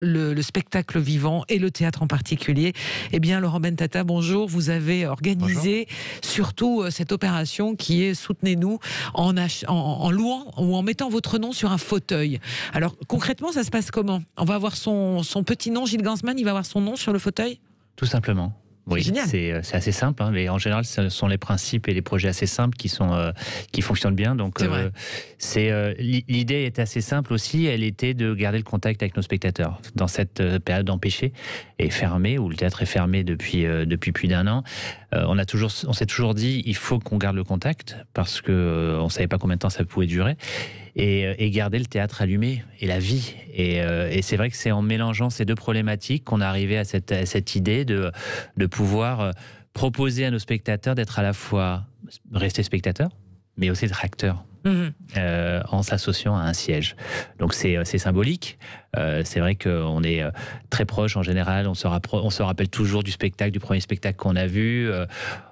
le spectacle vivant et le théâtre en particulier. Eh bien, Laurent Bentata, bonjour. Vous avez organisé surtout cette opération qui est Soutenez-nous en louant ou en mettant votre nom sur un fauteuil. Alors, concrètement, ça se passe comment? On va avoir son petit nom, Gilles Gansman, il va avoir son nom sur le fauteuil? Tout simplement. Oui, c'est assez simple, hein, mais en général, ce sont les principes et les projets assez simples qui fonctionnent bien. Donc, l'idée est assez simple aussi. Elle était de garder le contact avec nos spectateurs dans cette période d'empêché et fermé, où le théâtre est fermé depuis plus d'un an. On s'est toujours dit, il faut qu'on garde le contact parce que on savait pas combien de temps ça pouvait durer. Et garder le théâtre allumé et la vie. Et c'est vrai que c'est en mélangeant ces deux problématiques qu'on est arrivé à cette idée de pouvoir proposer à nos spectateurs d'être à la fois rester spectateurs, mais aussi être acteurs. En s'associant à un siège. Donc c'est symbolique. C'est vrai qu'on est très proche en général. On se rappelle toujours du premier spectacle qu'on a vu.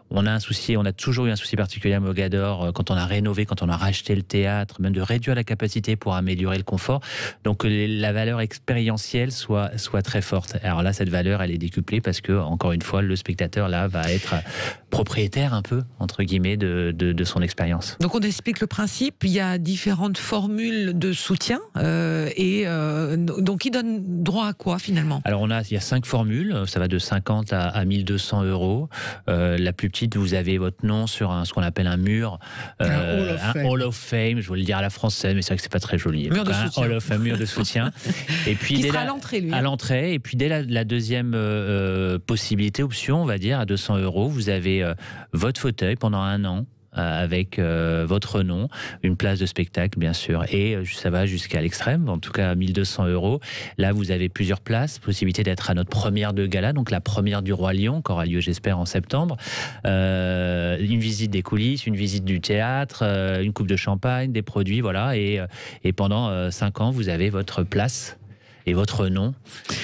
On a toujours eu un souci particulier à Mogador quand on a rénové, quand on a racheté le théâtre, même de réduire la capacité pour améliorer le confort. Donc la valeur expérientielle soit très forte. Alors là, cette valeur, elle est décuplée parce que, encore une fois, le spectateur là va être propriétaire un peu, entre guillemets, de son expérience. Donc on explique le principe, il y a différentes formules de soutien donc qui donne droit à quoi finalement? Alors il y a 5 formules, ça va de 50 à 1200 euros. La plus petite, vous avez votre nom sur ce qu'on appelle un mur, un Hall of Fame, je vais le dire à la française, mais c'est vrai que c'est pas très joli. Mur de soutien. Un mur de soutien. Et puis qui sera à l'entrée, lui. À l'entrée, et puis dès la deuxième possibilité, option, on va dire, à 200 euros, vous avez votre fauteuil pendant 1 an. Avec votre nom, une place de spectacle bien sûr, et ça va jusqu'à l'extrême, en tout cas 1200 euros. Là vous avez plusieurs places, possibilité d'être à notre première de gala, donc la première du Roi Lion, qui aura lieu j'espère en septembre, une visite des coulisses, une visite du théâtre, une coupe de champagne, des produits, voilà, et pendant 5 ans vous avez votre place et votre nom.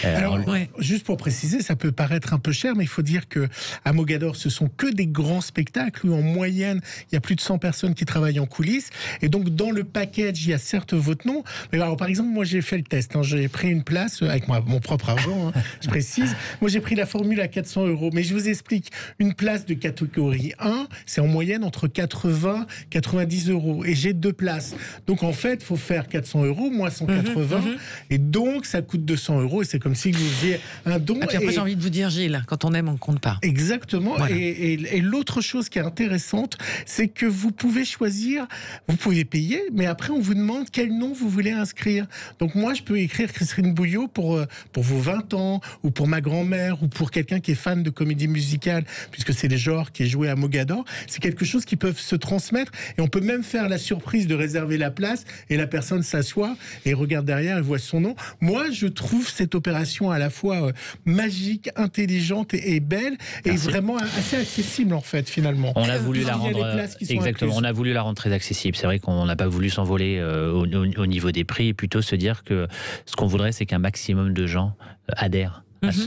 Alors, juste pour préciser, ça peut paraître un peu cher, mais il faut dire que à Mogador, ce sont que des grands spectacles où en moyenne, il y a plus de 100 personnes qui travaillent en coulisses. Et donc, dans le package, il y a certes votre nom. Mais alors, par exemple, moi, j'ai fait le test. J'ai pris une place avec mon propre argent, je précise. Moi, j'ai pris la formule à 400 euros. Mais je vous explique, une place de catégorie 1, c'est en moyenne entre 80 et 90 euros. Et j'ai 2 places. Donc, en fait, il faut faire 400 euros moins 180. Et donc, ça coûte 200 euros et c'est comme si vous faisiez un don. Et puis après, j'ai envie de vous dire, Gilles, quand on aime, on ne compte pas. Exactement. Voilà. Et l'autre chose qui est intéressante, c'est que vous pouvez choisir, vous pouvez payer, mais après, on vous demande quel nom vous voulez inscrire. Donc moi, je peux écrire Christine Bouillot pour vos 20 ans, ou pour ma grand-mère, ou pour quelqu'un qui est fan de comédie musicale, puisque c'est des genres qui est joué à Mogador. C'est quelque chose qui peut se transmettre, et on peut même faire la surprise de réserver la place, et la personne s'assoit, et regarde derrière, et voit son nom. Moi, je trouve cette opération à la fois magique, intelligente et belle, et vraiment assez accessible en fait finalement. On a voulu la rendre exactement. On a voulu la rendre très accessible. C'est vrai qu'on n'a pas voulu s'envoler au niveau des prix, et plutôt se dire que ce qu'on voudrait, c'est qu'un maximum de gens adhèrent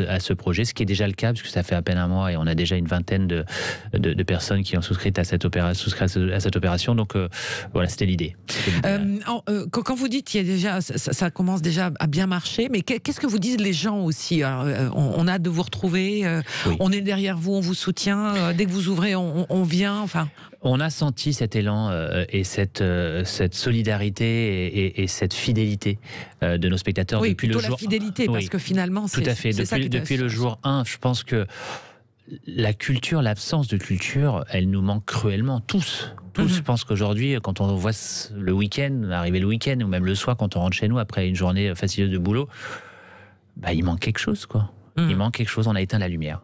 à ce projet, ce qui est déjà le cas, parce que ça fait à peine 1 mois et on a déjà une vingtaine de personnes qui ont souscrit à cette opération. Donc voilà, c'était l'idée. Quand vous dites qu'il y a déjà, ça commence déjà à bien marcher, mais qu'est-ce que vous disent les gens aussi? On a hâte de vous retrouver, on est derrière vous, on vous soutient, dès que vous ouvrez, on vient, enfin... On a senti cet élan et cette solidarité et cette fidélité de nos spectateurs depuis le jour. La fidélité, parce que finalement, tout à fait. Depuis le jour 1, je pense que la culture, l'absence de culture, elle nous manque cruellement, tous. Je pense qu'aujourd'hui, quand on voit arriver le week-end, ou même le soir, quand on rentre chez nous après une journée fastidieuse de boulot, il manque quelque chose, quoi. Il manque quelque chose, on a éteint la lumière.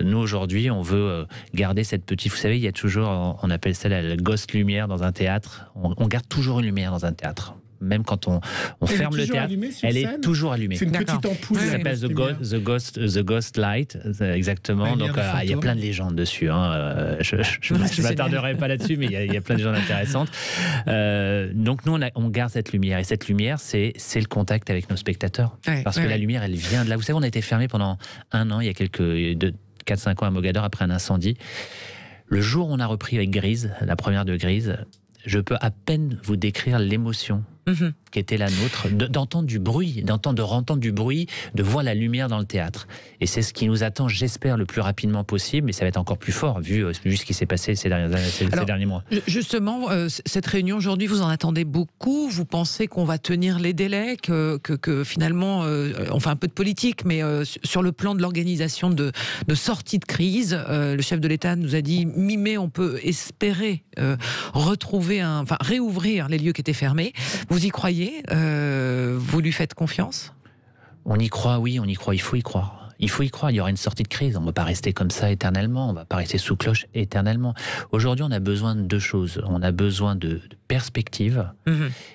Nous aujourd'hui on veut garder cette petite, vous savez, il y a toujours, on appelle ça la ghost lumière dans un théâtre, on garde toujours une lumière dans un théâtre, même quand on ferme le théâtre, elle est toujours allumée. C'est une petite ampoule. Ça s'appelle the Ghost Light, exactement. Donc il y a plein de légendes dessus. Je m'attarderai pas là-dessus, mais il y a plein de légendes intéressantes. Donc nous on garde cette lumière, et cette lumière c'est le contact avec nos spectateurs, parce que la lumière elle vient de là. Vous savez, on a été fermé pendant 1 an, il y a 4-5 ans à Mogador après un incendie. Le jour où on a repris avec Grise, la première de Grise, je peux à peine vous décrire l'émotion qui était la nôtre, d'entendre du bruit, d'entendre du bruit, de voir la lumière dans le théâtre. Et c'est ce qui nous attend, j'espère, le plus rapidement possible, mais ça va être encore plus fort, vu ce qui s'est passé ces derniers mois. Justement, cette réunion aujourd'hui, vous en attendez beaucoup. Vous pensez qu'on va tenir les délais, que finalement, on fait un peu de politique, mais sur le plan de l'organisation de sortie de crise, le chef de l'État nous a dit, mi-mai, on peut espérer réouvrir les lieux qui étaient fermés. Vous y croyez? Vous lui faites confiance? On y croit, oui, on y croit, il faut y croire. Il faut y croire, il y aura une sortie de crise. On ne va pas rester comme ça éternellement, on ne va pas rester sous cloche éternellement. Aujourd'hui, on a besoin de deux choses. On a besoin de perspectives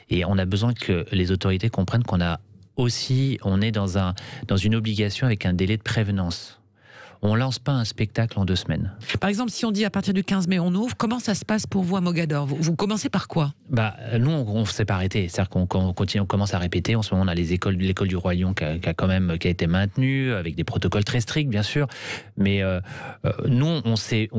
et on a besoin que les autorités comprennent qu'on est dans une obligation avec un délai de prévenance. On ne lance pas un spectacle en 2 semaines. Par exemple, si on dit à partir du 15 mai on ouvre, comment ça se passe pour vous à Mogador? Vous commencez par quoi? Nous, on ne s'est pas arrêté. C'est-à-dire qu'on continue, on commence à répéter. En ce moment, on a l'école du Roi Lion qui a été maintenue, avec des protocoles très stricts, bien sûr. Mais nous, on s'est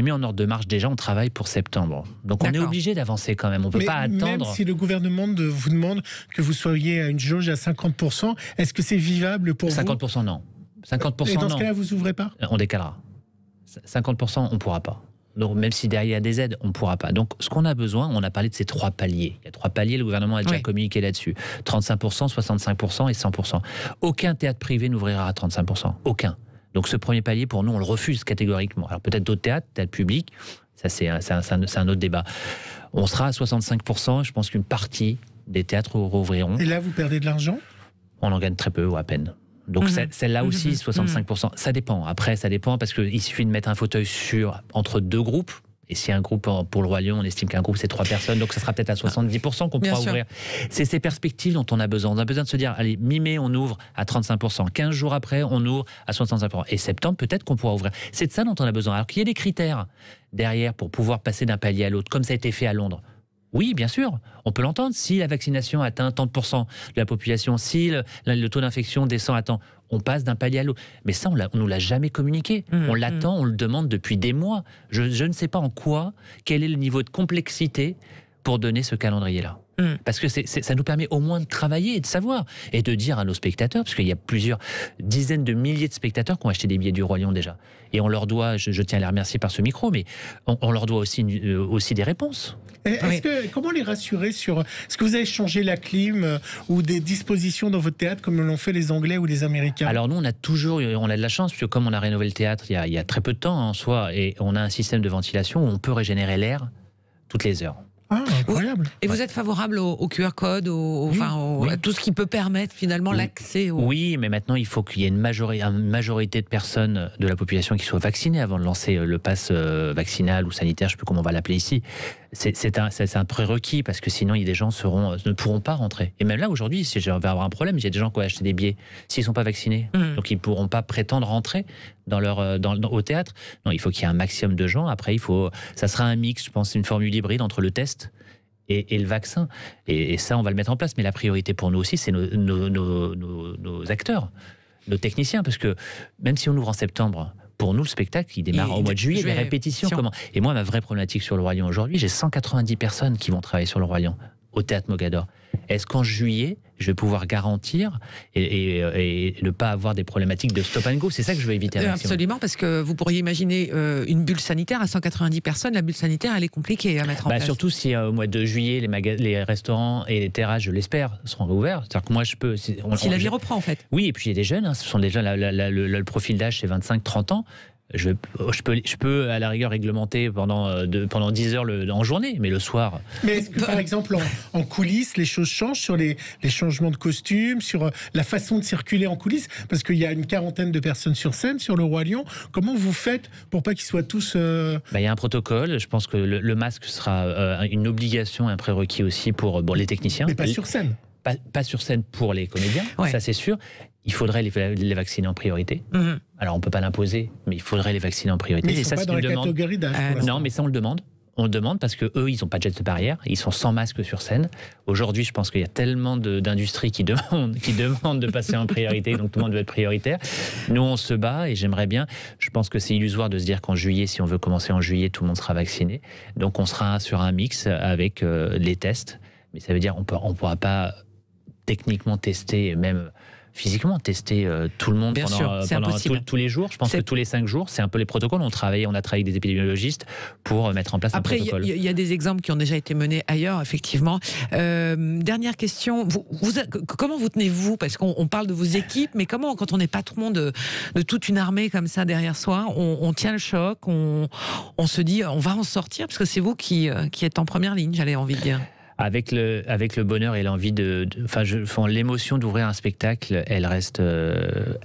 mis en ordre de marche déjà. On travaille pour septembre. Donc, on est obligé d'avancer quand même. On ne peut pas attendre. Même si le gouvernement vous demande que vous soyez à une jauge à 50%, est-ce que c'est vivable pour 50%, non. 50%, et dans ce non. cas-là, vous ouvrez pas? On décalera. 50%, on ne pourra pas. Donc, même si derrière il y a des aides, on ne pourra pas. Donc, ce qu'on a besoin, on a parlé de ces 3 paliers. Il y a 3 paliers, le gouvernement a déjà communiqué là-dessus. 35%, 65% et 100%. Aucun théâtre privé n'ouvrira à 35%. Aucun. Donc, ce premier palier, pour nous, on le refuse catégoriquement. Alors, peut-être d'autres théâtres publics, ça c'est un autre débat. On sera à 65%, je pense qu'une partie des théâtres rouvriront. Et là, vous perdez de l'argent? On en gagne très peu ou à peine. Donc celle-là aussi, 65%. Ça dépend. Après, ça dépend parce qu'il suffit de mettre un fauteuil entre 2 groupes. Et si un groupe, pour le Roi Lion, on estime qu'un groupe c'est 3 personnes, donc ça sera peut-être à 70% qu'on pourra ouvrir. C'est ces perspectives dont on a besoin. On a besoin de se dire, allez, mi-mai, on ouvre à 35%. 15 jours après, on ouvre à 65%. Et septembre, peut-être qu'on pourra ouvrir. C'est de ça dont on a besoin. Alors qu'il y ait des critères derrière pour pouvoir passer d'un palier à l'autre, comme ça a été fait à Londres. Oui, bien sûr, on peut l'entendre. Si la vaccination atteint tant de pourcents de la population, si le taux d'infection descend à tant, on passe d'un palier à l'autre. Mais ça, on ne nous l'a jamais communiqué. On l'attend, on le demande depuis des mois. Je ne sais pas quel est le niveau de complexité pour donner ce calendrier-là. Parce que ça nous permet au moins de travailler et de savoir, et de dire à nos spectateurs, parce qu'il y a plusieurs dizaines de milliers de spectateurs qui ont acheté des billets du Roi Lion déjà. Et on leur doit, je tiens à les remercier par ce micro, mais on leur doit aussi des réponses. Comment les rassurer sur... Est-ce que vous avez changé la clim ou des dispositions dans votre théâtre comme l'ont fait les Anglais ou les Américains? Alors nous, on a de la chance, puisque comme on a rénové le théâtre il y a très peu de temps en soi, et on a un système de ventilation où on peut régénérer l'air toutes les heures. Ah, incroyable. Et vous êtes favorable au QR code, à tout ce qui peut permettre finalement l'accès au... Oui, mais maintenant il faut qu'il y ait une majorité de personnes de la population qui soient vaccinées avant de lancer le pass vaccinal ou sanitaire, je ne sais plus comment on va l'appeler ici. C'est un prérequis parce que sinon il y a des gens ne pourront pas rentrer. Et même là aujourd'hui, si je vais avoir un problème, il y a des gens qui ont acheté des billets s'ils ne sont pas vaccinés, donc ils ne pourront pas prétendre rentrer au théâtre. Non, il faut qu'il y ait un maximum de gens. Après, ça sera un mix, je pense, une formule hybride entre le test et le vaccin. Et ça, on va le mettre en place. Mais la priorité pour nous aussi, c'est nos acteurs, nos techniciens, parce que même si on ouvre en septembre, pour nous, le spectacle, il démarre au mois de juillet, les répétitions. Et moi, ma vraie problématique sur le Roi Lion aujourd'hui, j'ai 190 personnes qui vont travailler sur le Roi Lion au théâtre Mogador. Est-ce qu'en juillet, je vais pouvoir garantir et ne pas avoir des problématiques de stop and go? C'est ça que je veux éviter. Absolument, parce que vous pourriez imaginer une bulle sanitaire à 190 personnes. La bulle sanitaire, elle est compliquée à mettre en place. Surtout si au mois de juillet, les restaurants et les terrasses, je l'espère, seront ouverts. C'est-à-dire que moi, je peux... Si la vie reprend, en fait. Oui, et puis il y a des jeunes. Ce sont des jeunes. Le profil d'âge, c'est 25-30 ans. Je peux à la rigueur réglementer pendant 10 heures en journée, mais le soir... Mais est-ce que par exemple en coulisses, les choses changent sur les changements de costumes, sur la façon de circuler en coulisses? Parce qu'il y a une 40aine de personnes sur scène, sur le Roi Lion. Comment vous faites pour pas qu'ils soient tous... Il y a un protocole. Je pense que le masque sera une obligation, un prérequis aussi pour les techniciens. Mais pas sur scène. Pas sur scène pour les comédiens, ça c'est sûr. Il faudrait les vacciner en priorité. Alors on ne peut pas l'imposer, mais il faudrait les vacciner en priorité. Mais ils ne sont pas dans la catégorie d'âge. Non, mais ça on le demande. On le demande parce qu'eux, ils n'ont pas de geste barrière, ils sont sans masque sur scène. Aujourd'hui, je pense qu'il y a tellement d'industries qui demandent de passer en priorité, donc tout le monde veut être prioritaire. Nous, on se bat et j'aimerais bien, je pense que c'est illusoire de se dire qu'en juillet, si on veut commencer en juillet, tout le monde sera vacciné. Donc on sera sur un mix avec les tests, mais ça veut dire on pourra pas techniquement tester, même physiquement tester tout le monde pendant tous les jours. Je pense que tous les 5 jours, c'est un peu les protocoles. On a travaillé avec des épidémiologistes pour mettre en place un protocole. Après, il y a des exemples qui ont déjà été menés ailleurs, effectivement. Dernière question, comment vous tenez-vous? Parce qu'on parle de vos équipes, mais comment, quand on n'est pas patron de toute une armée comme ça derrière soi, on tient le choc, on se dit on va en sortir, parce que c'est vous qui êtes en première ligne, j'avais envie de dire. Avec le bonheur et l'envie l'émotion d'ouvrir un spectacle, elle reste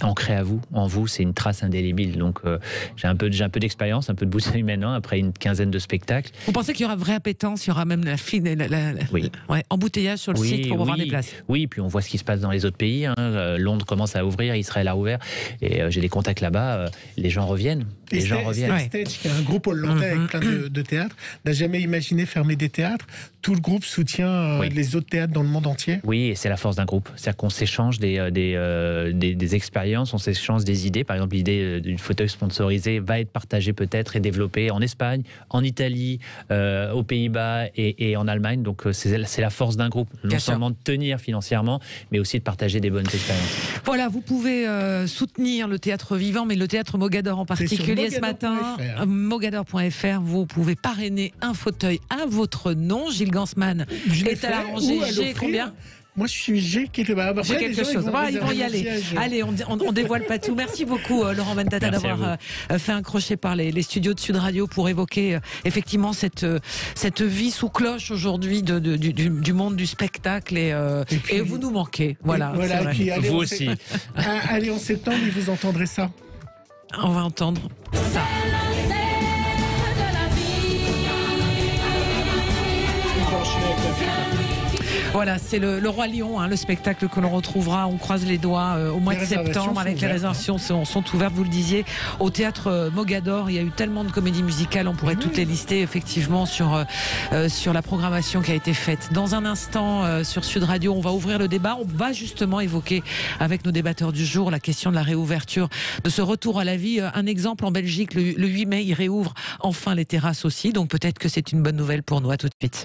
ancrée en vous. C'est une trace indélébile. Donc j'ai un peu d'expérience, un peu de bouteille maintenant après une quinzaine de spectacles. Vous pensez qu'il y aura vraie appétence, il y aura même embouteillage sur le site pour avoir des places? Oui, puis on voit ce qui se passe dans les autres pays. Londres commence à ouvrir, Israël a ouvert, et j'ai des contacts là-bas. Les gens reviennent. Stage, qui est un groupe hollandais avec plein de théâtres, n'a jamais imaginé fermer des théâtres. Tout le groupe soutient les autres théâtres dans le monde entier. Oui, et c'est la force d'un groupe. C'est-à-dire qu'on s'échange des expériences, on s'échange des idées. Par exemple, l'idée d'une fauteuil sponsorisé va être partagée peut-être et développée en Espagne, en Italie, aux Pays-Bas et en Allemagne. Donc c'est la force d'un groupe. Non seulement de tenir financièrement, mais aussi de partager des bonnes expériences. Voilà, vous pouvez soutenir le théâtre vivant, mais le théâtre Mogador en particulier ce matin. Mogador.fr, vous pouvez parrainer un fauteuil à votre nom. Gilles Gansman est à la rangée G combien? Moi, je suis G quelque chose. Ils vont y aller. Allez, on dévoile pas tout. Merci beaucoup, Laurent Bentata, d'avoir fait un crochet par les studios de Sud Radio pour évoquer effectivement cette vie sous cloche aujourd'hui du monde du spectacle. Et vous nous manquez. Voilà. Et puis, allez, vous aussi. Allez, en septembre, et vous entendrez ça. On va entendre ça. Voilà, c'est le Roi Lion, le spectacle que l'on retrouvera, on croise les doigts au mois de septembre, avec les réservations sont ouvertes, vous le disiez, au théâtre Mogador. Il y a eu tellement de comédies musicales, on pourrait toutes les lister effectivement sur la programmation qui a été faite. Dans un instant, sur Sud Radio, on va ouvrir le débat, on va justement évoquer avec nos débatteurs du jour la question de la réouverture, de ce retour à la vie. Un exemple en Belgique, le 8 mai, ils réouvrent enfin les terrasses aussi, donc peut-être que c'est une bonne nouvelle pour nous. À tout de suite.